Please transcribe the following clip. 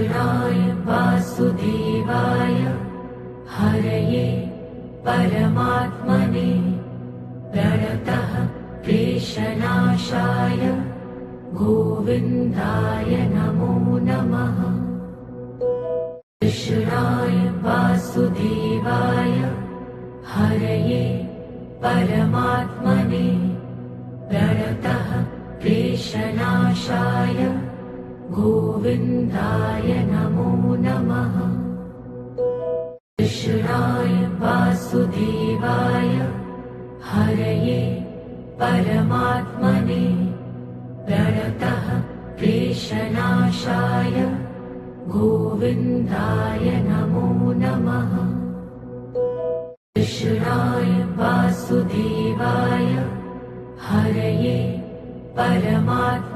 कृष्णाय वासुदेवाय हरये परमात्मने प्रणतः क्लेशनाशाय गोविन्दाय नमो नमः। कृष्णाय वासुदेवाय हरये परमात्मने प्रणतः क्लेशनाशाय गोविन्दाय नमो नमः। कृष्णाय वासुदेवाय हरये परमात्मने प्रणतः क्लेशनाशाय गोविन्दाय नमो नमः। कृष्णाय वासुदेवाय हरये परमात्मने